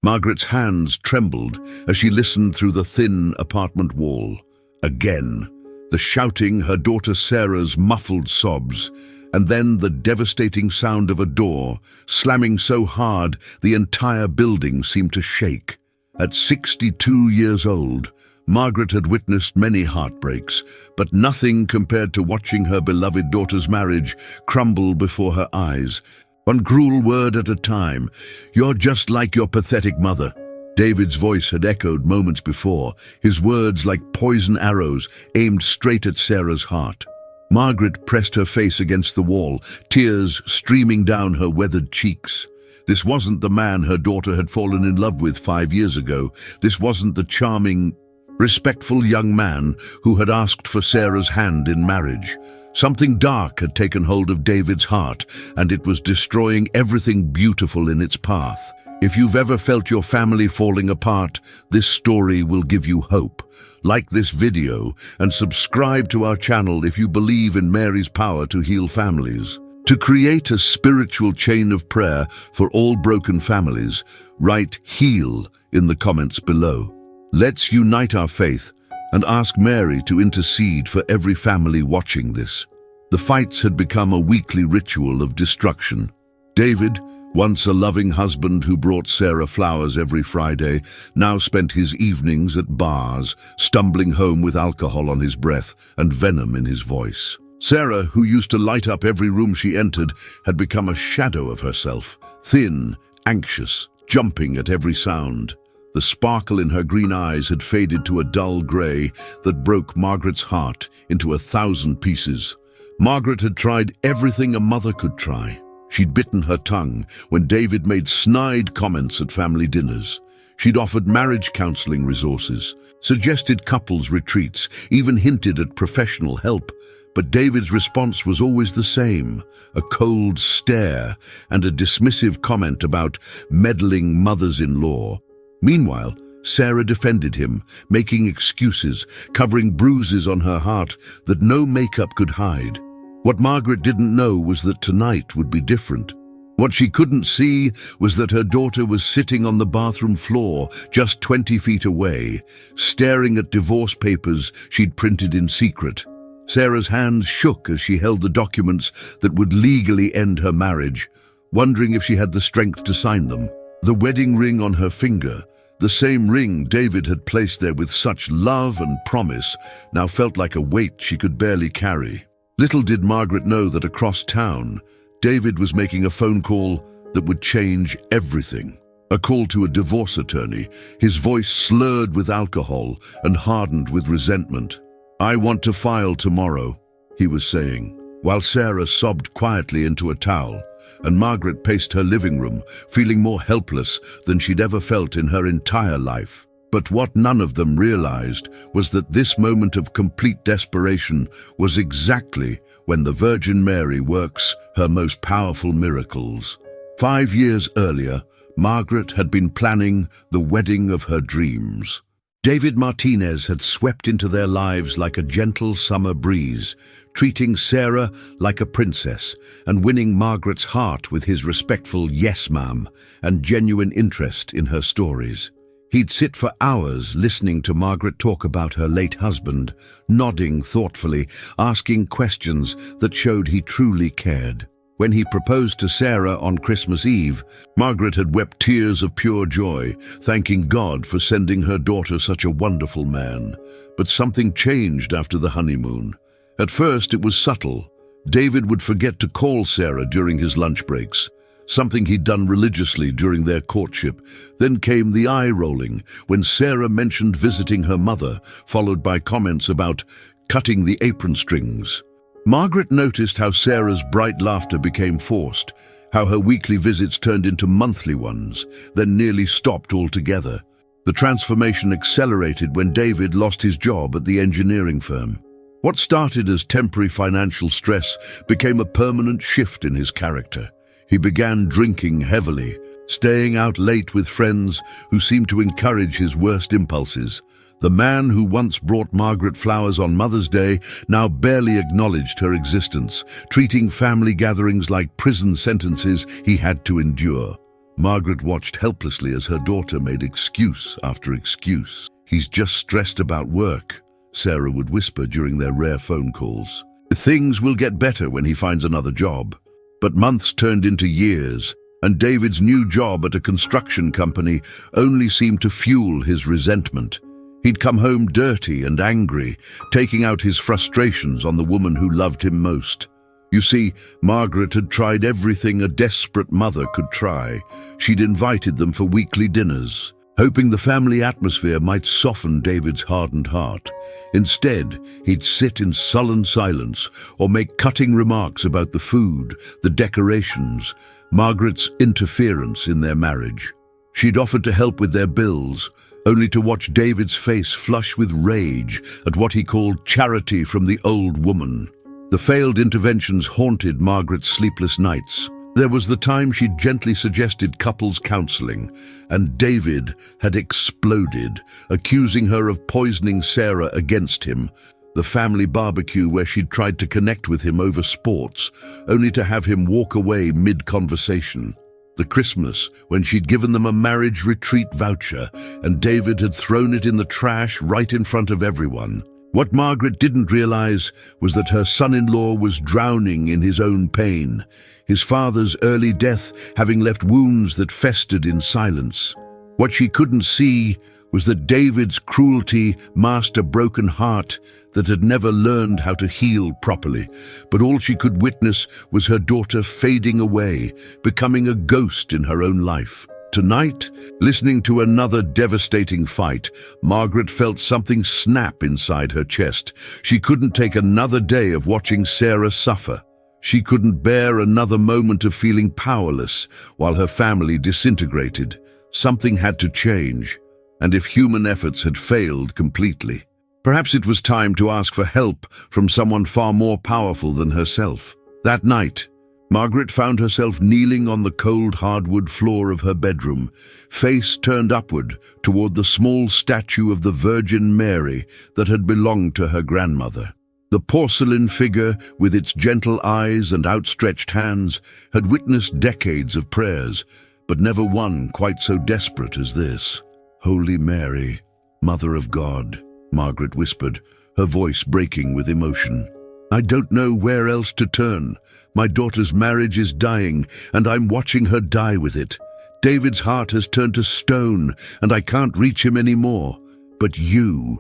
Margaret's hands trembled as she listened through the thin apartment wall. Again, the shouting, her daughter Sarah's muffled sobs, and then the devastating sound of a door slamming so hard the entire building seemed to shake. At 62 years old, Margaret had witnessed many heartbreaks, but nothing compared to watching her beloved daughter's marriage crumble before her eyes. One cruel word at a time. "You're just like your pathetic mother." David's voice had echoed moments before, his words like poison arrows aimed straight at Sarah's heart. Margaret pressed her face against the wall, tears streaming down her weathered cheeks. This wasn't the man her daughter had fallen in love with 5 years ago. This wasn't the charming, respectful young man who had asked for Sarah's hand in marriage. Something dark had taken hold of David's heart, and it was destroying everything beautiful in its path. If you've ever felt your family falling apart, this story will give you hope. Like this video and subscribe to our channel if you believe in Mary's power to heal families. To create a spiritual chain of prayer for all broken families, write "HEAL" in the comments below. Let's unite our faith and ask Mary to intercede for every family watching this. The fights had become a weekly ritual of destruction. David, once a loving husband who brought Sarah flowers every Friday, now spent his evenings at bars, stumbling home with alcohol on his breath and venom in his voice. Sarah, who used to light up every room she entered, had become a shadow of herself, thin, anxious, jumping at every sound. The sparkle in her green eyes had faded to a dull grey that broke Margaret's heart into 1,000 pieces. Margaret had tried everything a mother could try. She'd bitten her tongue when David made snide comments at family dinners. She'd offered marriage counseling resources, suggested couples retreats, even hinted at professional help. But David's response was always the same, a cold stare and a dismissive comment about meddling mothers-in-law. Meanwhile, Sarah defended him, making excuses, covering bruises on her heart that no makeup could hide. What Margaret didn't know was that tonight would be different. What she couldn't see was that her daughter was sitting on the bathroom floor just 20 feet away, staring at divorce papers she'd printed in secret. Sarah's hands shook as she held the documents that would legally end her marriage, wondering if she had the strength to sign them. The wedding ring on her finger, the same ring David had placed there with such love and promise, now felt like a weight she could barely carry. Little did Margaret know that across town, David was making a phone call that would change everything. A call to a divorce attorney, his voice slurred with alcohol and hardened with resentment. "I want to file tomorrow," he was saying, while Sarah sobbed quietly into a towel, and Margaret paced her living room, feeling more helpless than she'd ever felt in her entire life. But what none of them realized was that this moment of complete desperation was exactly when the Virgin Mary works her most powerful miracles. 5 years earlier, Margaret had been planning the wedding of her dreams. David Martinez had swept into their lives like a gentle summer breeze, treating Sarah like a princess and winning Margaret's heart with his respectful "yes, ma'am" and genuine interest in her stories. He'd sit for hours listening to Margaret talk about her late husband, nodding thoughtfully, asking questions that showed he truly cared. When he proposed to Sarah on Christmas Eve, Margaret had wept tears of pure joy, thanking God for sending her daughter such a wonderful man. But something changed after the honeymoon. At first it was subtle. David would forget to call Sarah during his lunch breaks, something he'd done religiously during their courtship. Then came the eye-rolling when Sarah mentioned visiting her mother, followed by comments about cutting the apron strings. Margaret noticed how Sarah's bright laughter became forced, how her weekly visits turned into monthly ones, then nearly stopped altogether. The transformation accelerated when David lost his job at the engineering firm. What started as temporary financial stress became a permanent shift in his character. He began drinking heavily, staying out late with friends who seemed to encourage his worst impulses. The man who once brought Margaret flowers on Mother's Day now barely acknowledged her existence, treating family gatherings like prison sentences he had to endure. Margaret watched helplessly as her daughter made excuse after excuse. "He's just stressed about work," Sarah would whisper during their rare phone calls. "Things will get better when he finds another job." But months turned into years, and David's new job at a construction company only seemed to fuel his resentment. He'd come home dirty and angry, taking out his frustrations on the woman who loved him most. You see, Margaret had tried everything a desperate mother could try. She'd invited them for weekly dinners, hoping the family atmosphere might soften David's hardened heart. Instead, he'd sit in sullen silence or make cutting remarks about the food, the decorations, Margaret's interference in their marriage. She'd offered to help with their bills, only to watch David's face flush with rage at what he called charity from the old woman. The failed interventions haunted Margaret's sleepless nights. There was the time she'd gently suggested couples counseling, and David had exploded, accusing her of poisoning Sarah against him. The family barbecue where she'd tried to connect with him over sports, only to have him walk away mid-conversation. The Christmas when she'd given them a marriage retreat voucher, and David had thrown it in the trash right in front of everyone. What Margaret didn't realize was that her son-in-law was drowning in his own pain, his father's early death having left wounds that festered in silence. What she couldn't see was that David's cruelty masked a broken heart that had never learned how to heal properly, but all she could witness was her daughter fading away, becoming a ghost in her own life. Tonight, listening to another devastating fight, Margaret felt something snap inside her chest. She couldn't take another day of watching Sarah suffer. She couldn't bear another moment of feeling powerless while her family disintegrated. Something had to change, and if human efforts had failed completely, perhaps it was time to ask for help from someone far more powerful than herself. That night, Margaret found herself kneeling on the cold hardwood floor of her bedroom, face turned upward toward the small statue of the Virgin Mary that had belonged to her grandmother. The porcelain figure, with its gentle eyes and outstretched hands, had witnessed decades of prayers, but never one quite so desperate as this. "Holy Mary, Mother of God," Margaret whispered, her voice breaking with emotion. "I don't know where else to turn. My daughter's marriage is dying, and I'm watching her die with it. David's heart has turned to stone, and I can't reach him anymore. But you're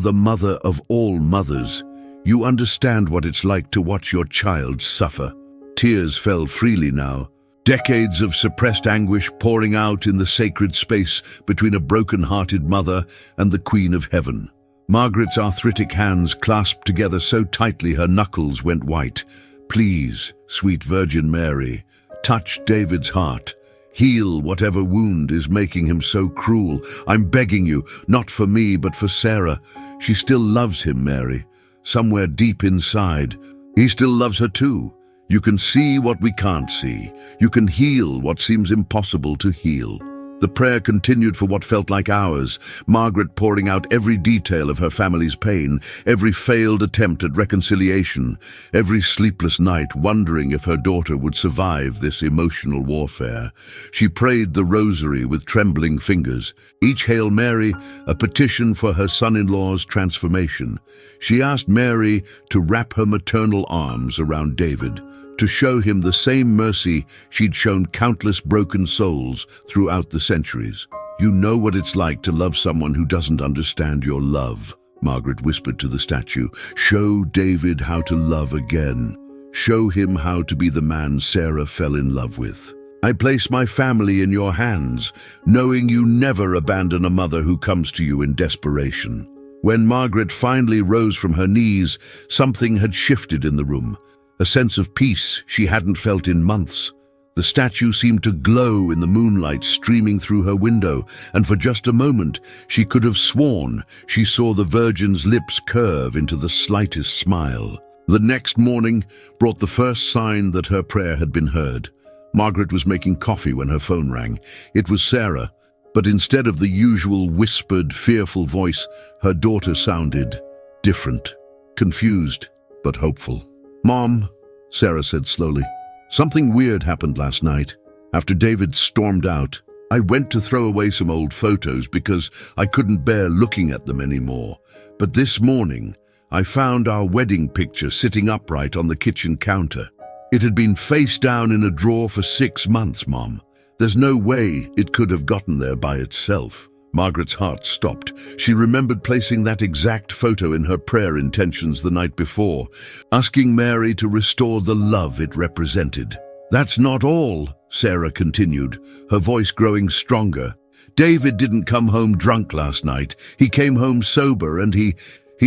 the mother of all mothers. You understand what it's like to watch your child suffer." Tears fell freely now, decades of suppressed anguish pouring out in the sacred space between a broken-hearted mother and the Queen of Heaven. Margaret's arthritic hands clasped together so tightly her knuckles went white. "Please, sweet Virgin Mary, touch David's heart. Heal whatever wound is making him so cruel. I'm begging you, not for me, but for Sarah. She still loves him, Mary. Somewhere deep inside, he still loves her too. You can see what we can't see. You can heal what seems impossible to heal." The prayer continued for what felt like hours, Margaret pouring out every detail of her family's pain, every failed attempt at reconciliation, every sleepless night wondering if her daughter would survive this emotional warfare. She prayed the rosary with trembling fingers, each Hail Mary a petition for her son-in-law's transformation. She asked Mary to wrap her maternal arms around David, to show him the same mercy she'd shown countless broken souls throughout the centuries. "You know what it's like to love someone who doesn't understand your love," Margaret whispered to the statue. "Show David how to love again. Show him how to be the man Sarah fell in love with. I place my family in your hands, knowing you never abandon a mother who comes to you in desperation." When Margaret finally rose from her knees, something had shifted in the room. A sense of peace she hadn't felt in months. The statue seemed to glow in the moonlight streaming through her window, and for just a moment she could have sworn she saw the Virgin's lips curve into the slightest smile. The next morning brought the first sign that her prayer had been heard. Margaret was making coffee when her phone rang. It was Sarah, but instead of the usual whispered, fearful voice, her daughter sounded different, confused, but hopeful. "Mom," Sarah said slowly, "something weird happened last night. After David stormed out, I went to throw away some old photos because I couldn't bear looking at them anymore. But this morning, I found our wedding picture sitting upright on the kitchen counter. It had been face down in a drawer for 6 months, Mom. There's no way it could have gotten there by itself. Margaret's heart stopped. She remembered placing that exact photo in her prayer intentions the night before, asking Mary to restore the love it represented. That's not all, Sarah continued, her voice growing stronger. David didn't come home drunk last night. He came home sober, and he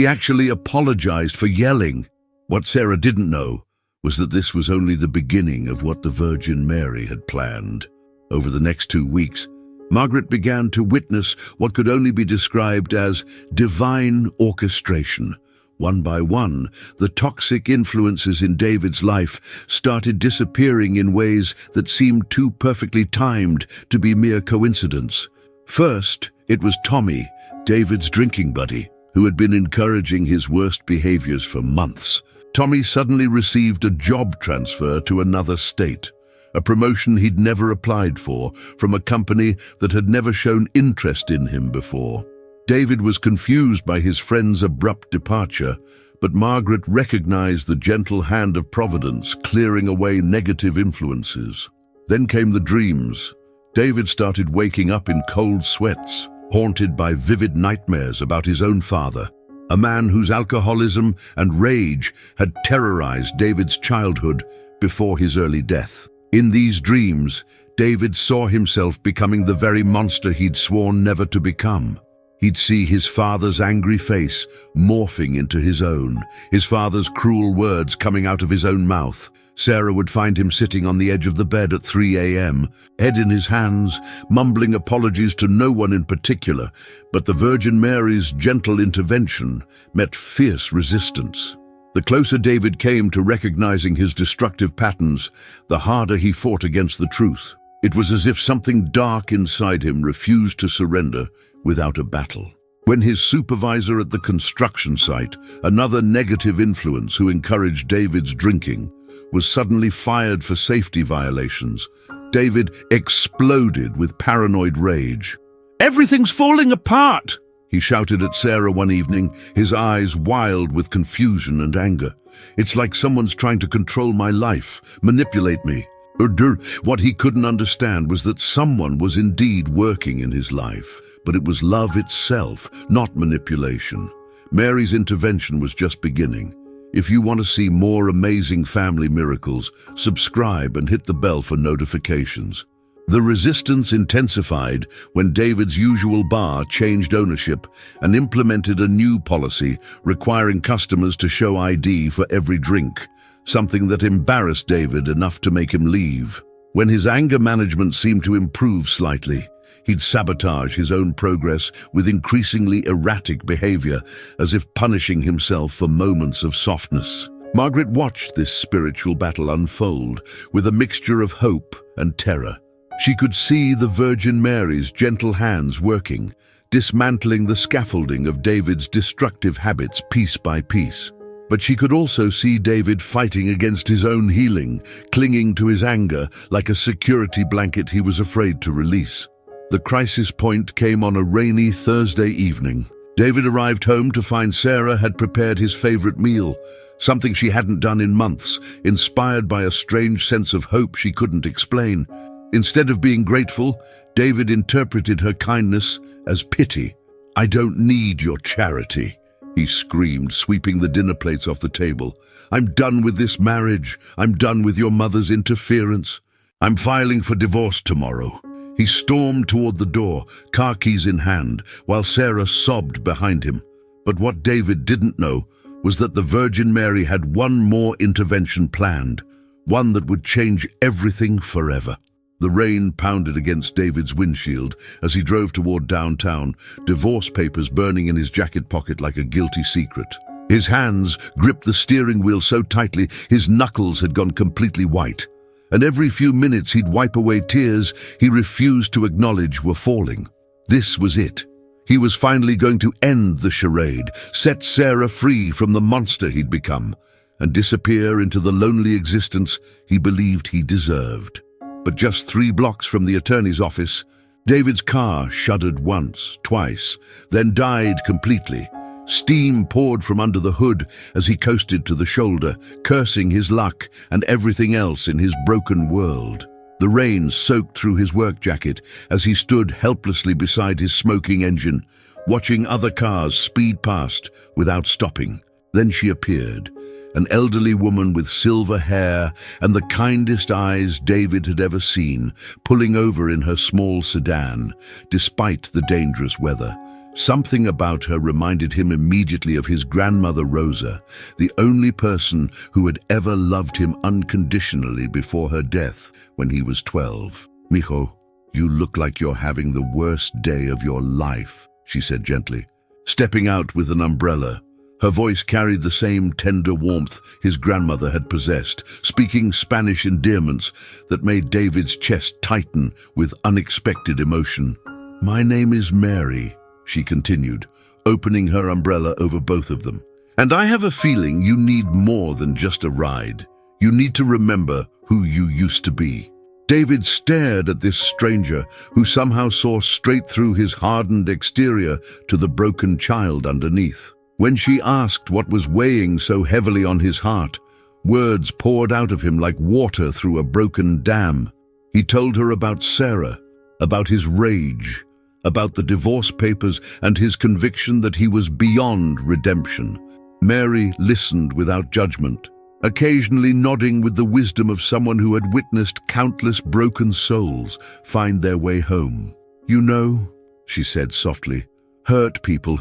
actually apologized for yelling. What Sarah didn't know was that this was only the beginning of what the Virgin Mary had planned. Over the next 2 weeks, Margaret began to witness what could only be described as divine orchestration. One by one, the toxic influences in David's life started disappearing in ways that seemed too perfectly timed to be mere coincidence. First, it was Tommy, David's drinking buddy, who had been encouraging his worst behaviors for months. Tommy suddenly received a job transfer to another state, a promotion he'd never applied for, from a company that had never shown interest in him before. David was confused by his friend's abrupt departure, but Margaret recognized the gentle hand of Providence clearing away negative influences. Then came the dreams. David started waking up in cold sweats, haunted by vivid nightmares about his own father, a man whose alcoholism and rage had terrorized David's childhood before his early death. In these dreams, David saw himself becoming the very monster he'd sworn never to become. He'd see his father's angry face morphing into his own, his father's cruel words coming out of his own mouth. Sarah would find him sitting on the edge of the bed at 3 a.m., head in his hands, mumbling apologies to no one in particular, but the Virgin Mary's gentle intervention met fierce resistance. The closer David came to recognizing his destructive patterns, the harder he fought against the truth. It was as if something dark inside him refused to surrender without a battle. When his supervisor at the construction site, another negative influence who encouraged David's drinking, was suddenly fired for safety violations, David exploded with paranoid rage. "Everything's falling apart!" he shouted at Sarah one evening, his eyes wild with confusion and anger. "It's like someone's trying to control my life, manipulate me." What he couldn't understand was that someone was indeed working in his life, but it was love itself, not manipulation. Mary's intervention was just beginning. If you want to see more amazing family miracles, subscribe and hit the bell for notifications. The resistance intensified when David's usual bar changed ownership and implemented a new policy requiring customers to show ID for every drink, something that embarrassed David enough to make him leave. When his anger management seemed to improve slightly, he'd sabotage his own progress with increasingly erratic behavior, as if punishing himself for moments of softness. Margaret watched this spiritual battle unfold with a mixture of hope and terror. She could see the Virgin Mary's gentle hands working, dismantling the scaffolding of David's destructive habits piece by piece. But she could also see David fighting against his own healing, clinging to his anger like a security blanket he was afraid to release. The crisis point came on a rainy Thursday evening. David arrived home to find Sarah had prepared his favorite meal, something she hadn't done in months, inspired by a strange sense of hope she couldn't explain. Instead of being grateful, David interpreted her kindness as pity. "I don't need your charity," he screamed, sweeping the dinner plates off the table. "I'm done with this marriage. I'm done with your mother's interference. I'm filing for divorce tomorrow." He stormed toward the door, car keys in hand, while Sarah sobbed behind him. But what David didn't know was that the Virgin Mary had one more intervention planned, one that would change everything forever. The rain pounded against David's windshield as he drove toward downtown, divorce papers burning in his jacket pocket like a guilty secret. His hands gripped the steering wheel so tightly his knuckles had gone completely white. And every few minutes he'd wipe away tears he refused to acknowledge were falling. This was it. He was finally going to end the charade, set Sarah free from the monster he'd become, and disappear into the lonely existence he believed he deserved. But just 3 blocks from the attorney's office, David's car shuddered once, twice, then died completely. Steam poured from under the hood as he coasted to the shoulder, cursing his luck and everything else in his broken world. The rain soaked through his work jacket as he stood helplessly beside his smoking engine, watching other cars speed past without stopping. Then she appeared, an elderly woman with silver hair and the kindest eyes David had ever seen, pulling over in her small sedan, despite the dangerous weather. Something about her reminded him immediately of his grandmother Rosa, the only person who had ever loved him unconditionally before her death when he was 12. "Mijo, you look like you're having the worst day of your life," she said gently, stepping out with an umbrella. Her voice carried the same tender warmth his grandmother had possessed, speaking Spanish endearments that made David's chest tighten with unexpected emotion. "My name is Mary," she continued, opening her umbrella over both of them. "And I have a feeling you need more than just a ride. You need to remember who you used to be." David stared at this stranger who somehow saw straight through his hardened exterior to the broken child underneath. When she asked what was weighing so heavily on his heart, words poured out of him like water through a broken dam. He told her about Sarah, about his rage, about the divorce papers and his conviction that he was beyond redemption. Mary listened without judgment, occasionally nodding with the wisdom of someone who had witnessed countless broken souls find their way home. "You know," she said softly, hurt people,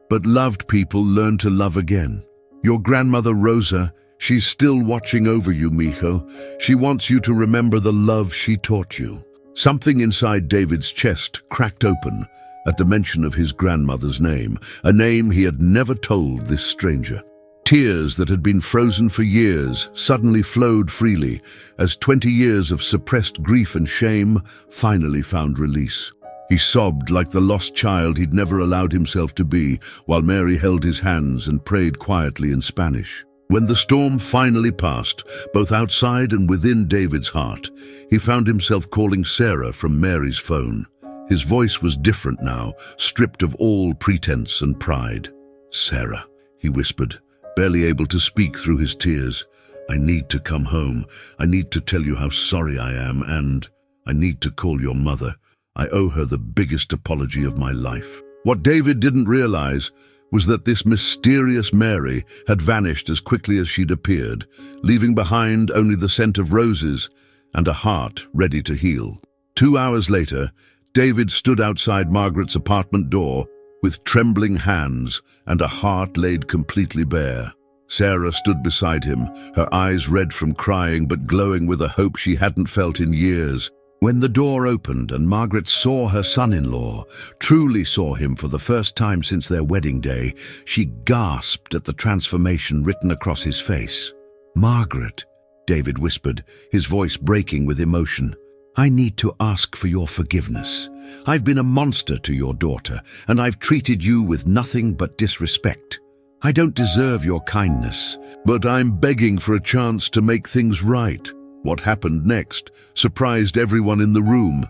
but loved people learn to love again. Your grandmother Rosa, she's still watching over you, mijo. She wants you to remember the love she taught you." Something inside David's chest cracked open at the mention of his grandmother's name, a name he had never told this stranger. Tears that had been frozen for years suddenly flowed freely as 20 years of suppressed grief and shame finally found release. He sobbed like the lost child he'd never allowed himself to be, while Mary held his hands and prayed quietly in Spanish. When the storm finally passed, both outside and within David's heart, he found himself calling Sarah from Mary's phone. His voice was different now, stripped of all pretense and pride. "Sarah," he whispered, barely able to speak through his tears. "I need to come home. I need to tell you how sorry I am, and I need to call your mother. I owe her the biggest apology of my life." What David didn't realize was that this mysterious Mary had vanished as quickly as she'd appeared, leaving behind only the scent of roses and a heart ready to heal. 2 hours later, David stood outside Margaret's apartment door with trembling hands and a heart laid completely bare. Sarah stood beside him, her eyes red from crying but glowing with a hope she hadn't felt in years. When the door opened and Margaret saw her son-in-law, truly saw him for the first time since their wedding day, she gasped at the transformation written across his face. "Margaret," David whispered, his voice breaking with emotion, "I need to ask for your forgiveness. I've been a monster to your daughter, and I've treated you with nothing but disrespect. I don't deserve your kindness, but I'm begging for a chance to make things right." What happened next surprised everyone in the room,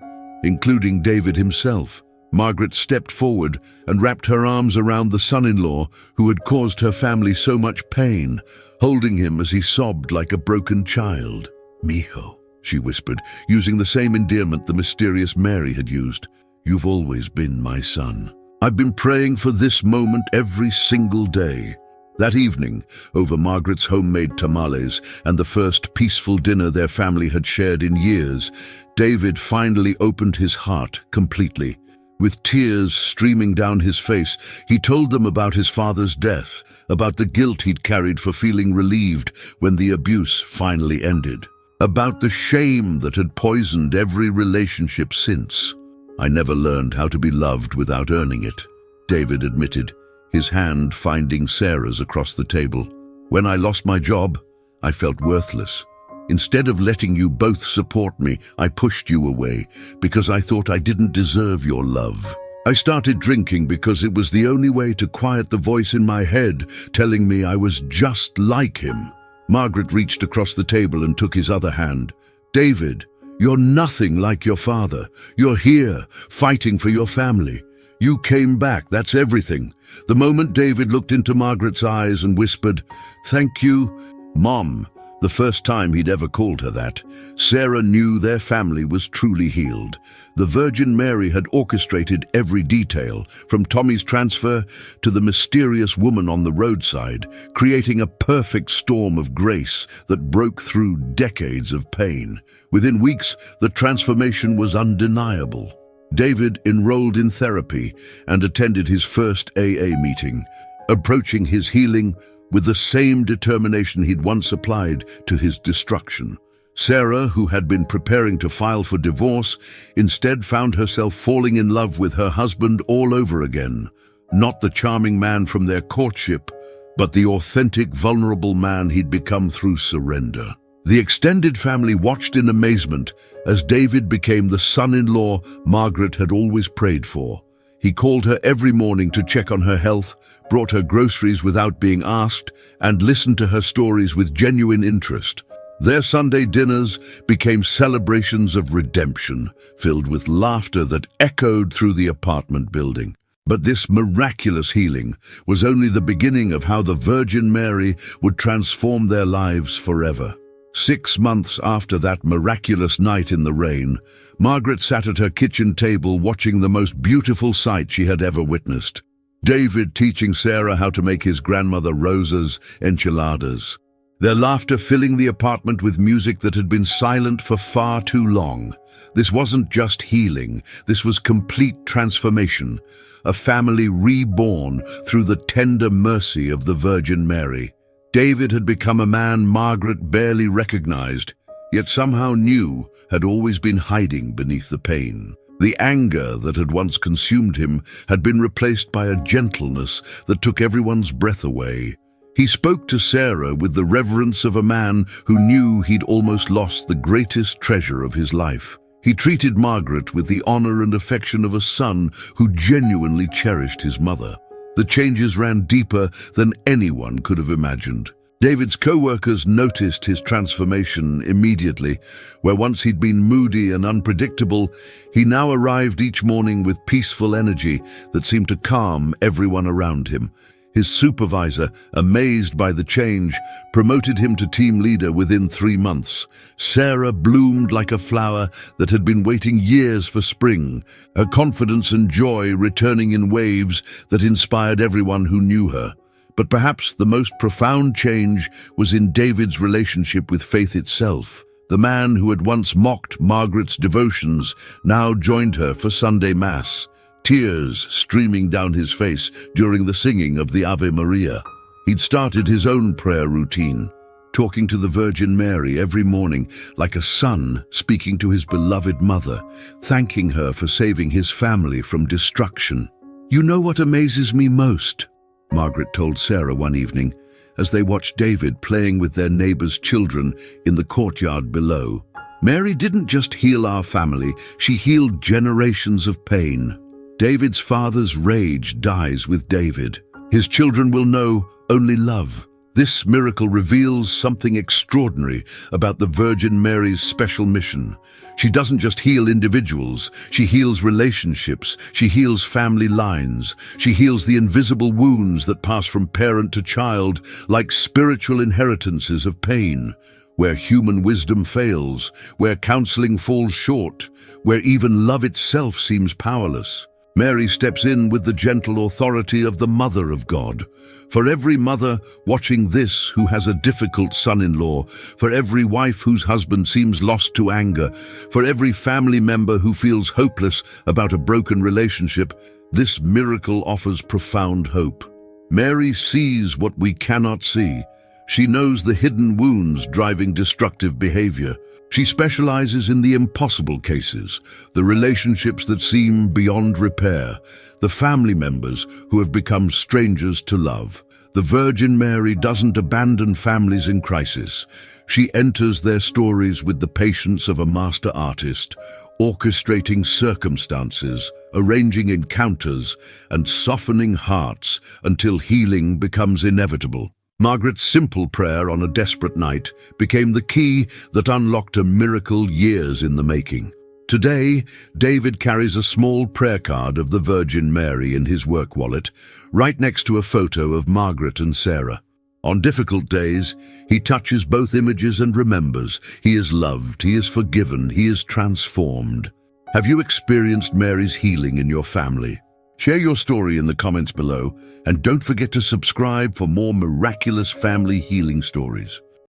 including David himself. Margaret stepped forward and wrapped her arms around the son-in-law who had caused her family so much pain, holding him as he sobbed like a broken child. "Mijo," she whispered, using the same endearment the mysterious Mary had used. "You've always been my son. I've been praying for this moment every single day." That evening, over Margaret's homemade tamales and the first peaceful dinner their family had shared in years, David finally opened his heart completely. With tears streaming down his face, he told them about his father's death, about the guilt he'd carried for feeling relieved when the abuse finally ended, about the shame that had poisoned every relationship since. "I never learned how to be loved without earning it," David admitted, his hand finding Sarah's across the table. "When I lost my job, I felt worthless. Instead of letting you both support me, I pushed you away because I thought I didn't deserve your love. I started drinking because it was the only way to quiet the voice in my head telling me I was just like him." Margaret reached across the table and took his other hand. "David, "You're nothing like your father. You're here, fighting for your family. You came back, that's everything." The moment David looked into Margaret's eyes and whispered, "Thank you, Mom," the first time he'd ever called her that, Sarah knew their family was truly healed. The Virgin Mary had orchestrated every detail, from Tommy's transfer to the mysterious woman on the roadside, creating a perfect storm of grace that broke through decades of pain. Within weeks, the transformation was undeniable. David enrolled in therapy and attended his first AA meeting, approaching his healing with the same determination he'd once applied to his destruction. Sarah, who had been preparing to file for divorce, instead found herself falling in love with her husband all over again. Not the charming man from their courtship, but the authentic, vulnerable man he'd become through surrender. The extended family watched in amazement as David became the son-in-law Margaret had always prayed for. He called her every morning to check on her health, brought her groceries without being asked, and listened to her stories with genuine interest. Their Sunday dinners became celebrations of redemption, filled with laughter that echoed through the apartment building. But this miraculous healing was only the beginning of how the Virgin Mary would transform their lives forever. 6 months after that miraculous night in the rain, Margaret sat at her kitchen table watching the most beautiful sight she had ever witnessed. David teaching Sarah how to make his grandmother Rosa's enchiladas. Their laughter filling the apartment with music that had been silent for far too long. This wasn't just healing, this was complete transformation. A family reborn through the tender mercy of the Virgin Mary. David had become a man Margaret barely recognized, yet somehow knew had always been hiding beneath the pain. The anger that had once consumed him had been replaced by a gentleness that took everyone's breath away. He spoke to Sarah with the reverence of a man who knew he'd almost lost the greatest treasure of his life. He treated Margaret with the honor and affection of a son who genuinely cherished his mother. The changes ran deeper than anyone could have imagined. David's co-workers noticed his transformation immediately. Where once he'd been moody and unpredictable, he now arrived each morning with peaceful energy that seemed to calm everyone around him. His supervisor, amazed by the change, promoted him to team leader within 3 months. Sarah bloomed like a flower that had been waiting years for spring, her confidence and joy returning in waves that inspired everyone who knew her. But perhaps the most profound change was in David's relationship with faith itself. The man who had once mocked Margaret's devotions now joined her for Sunday Mass, tears streaming down his face during the singing of the Ave Maria. He'd started his own prayer routine, talking to the Virgin Mary every morning like a son speaking to his beloved mother, thanking her for saving his family from destruction. "You know what amazes me most?" Margaret told Sarah one evening as they watched David playing with their neighbor's children in the courtyard below. "Mary didn't just heal our family, she healed generations of pain. David's father's rage dies with David. His children will know only love." This miracle reveals something extraordinary about the Virgin Mary's special mission. She doesn't just heal individuals, she heals relationships, she heals family lines, she heals the invisible wounds that pass from parent to child like spiritual inheritances of pain. Where human wisdom fails, where counseling falls short, where even love itself seems powerless, Mary steps in with the gentle authority of the Mother of God. For every mother watching this who has a difficult son-in-law, for every wife whose husband seems lost to anger, for every family member who feels hopeless about a broken relationship, this miracle offers profound hope. Mary sees what we cannot see. She knows the hidden wounds driving destructive behavior. She specializes in the impossible cases, the relationships that seem beyond repair, the family members who have become strangers to love. The Virgin Mary doesn't abandon families in crisis. She enters their stories with the patience of a master artist, orchestrating circumstances, arranging encounters, and softening hearts until healing becomes inevitable. Margaret's simple prayer on a desperate night became the key that unlocked a miracle years in the making. Today, David carries a small prayer card of the Virgin Mary in his work wallet, right next to a photo of Margaret and Sarah. On difficult days, he touches both images and remembers. He is loved, he is forgiven, he is transformed. Have you experienced Mary's healing in your family? Share your story in the comments below, and don't forget to subscribe for more miraculous family healing stories.